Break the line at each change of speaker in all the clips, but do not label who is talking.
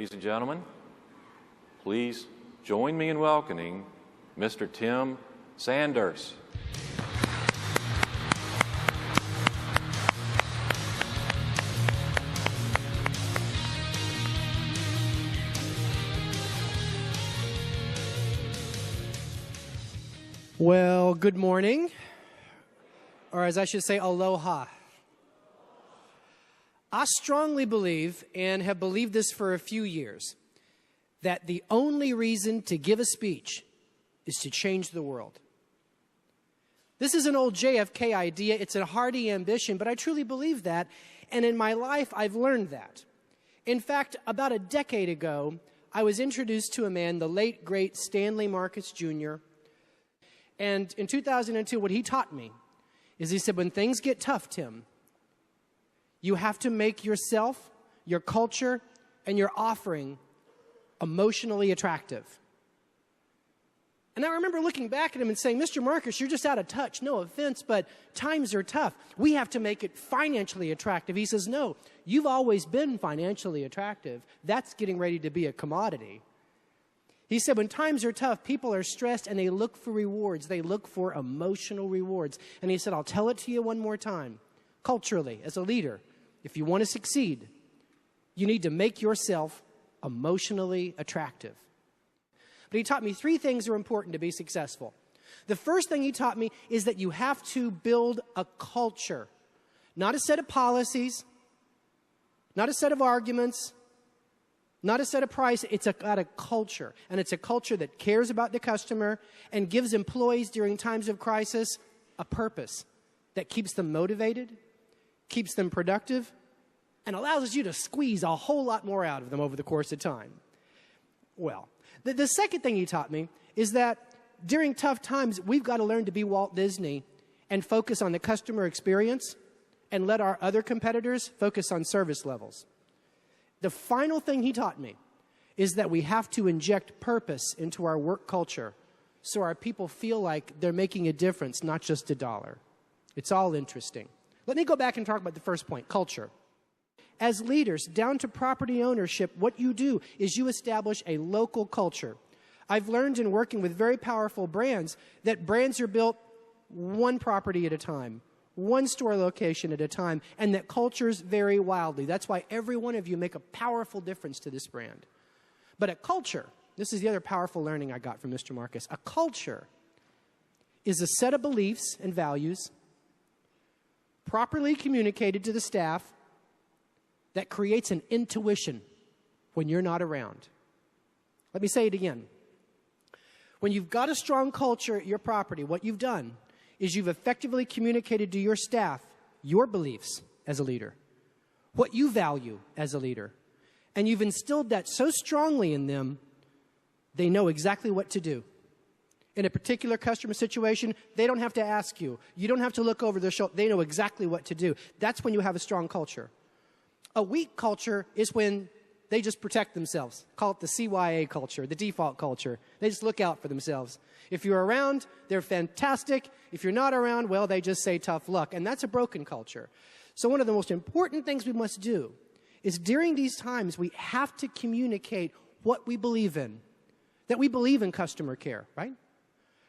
Ladies and gentlemen, please join me in welcoming Mr. Tim Sanders.
Well, good morning, or as I should say, aloha. I strongly believe, and have believed this for a few years, that the only reason to give a speech is to change the world. This is an old JFK idea. It's a hearty ambition, but I truly believe that, and in my life, I've learned that. In fact, about a decade ago, I was introduced to a man, the late, great Stanley Marcus Jr., and in 2002, what he taught me is he said, when things get tough, Tim, you have to make yourself, your culture, and your offering emotionally attractive. And I remember looking back at him and saying, Mr. Marcus, you're just out of touch. No offense, but times are tough. We have to make it financially attractive. He says, no, you've always been financially attractive. That's getting ready to be a commodity. He said, when times are tough, people are stressed and they look for rewards. They look for emotional rewards. And he said, I'll tell it to you one more time. Culturally, as a leader, if you want to succeed, you need to make yourself emotionally attractive. But he taught me three things are important to be successful. The first thing he taught me is that you have to build a culture, not a set of policies, not a set of arguments, not a set of price. It's got a culture, and it's a culture that cares about the customer and gives employees during times of crisis a purpose that keeps them motivated, keeps them productive, and allows you to squeeze a whole lot more out of them over the course of time. Well, the second thing he taught me is that during tough times, we've got to learn to be Walt Disney and focus on the customer experience and let our other competitors focus on service levels. The final thing he taught me is that we have to inject purpose into our work culture so our people feel like they're making a difference, not just a dollar. It's all interesting. Let me go back and talk about the first point, culture. As leaders, down to property ownership, what you do is you establish a local culture. I've learned in working with very powerful brands that brands are built one property at a time, one store location at a time, and that cultures vary wildly. That's why every one of you make a powerful difference to this brand. But a culture, this is the other powerful learning I got from Mr. Marcus, a culture is a set of beliefs and values properly communicated to the staff that creates an intuition when you're not around. Let me say it again. When you've got a strong culture at your property, what you've done is you've effectively communicated to your staff your beliefs as a leader, what you value as a leader, and you've instilled that so strongly in them, they know exactly what to do. In a particular customer situation, they don't have to ask you. You don't have to look over their shoulder. They know exactly what to do. That's when you have a strong culture. A weak culture is when they just protect themselves. Call it the CYA culture, the default culture. They just look out for themselves. If you're around, they're fantastic. If you're not around, well, they just say tough luck. And that's a broken culture. So one of the most important things we must do is during these times, we have to communicate what we believe in. That we believe in customer care, right?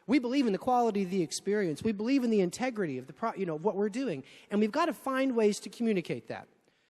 We believe in the quality of the experience. We believe in the integrity of what we're doing. And we've got to find ways to communicate that.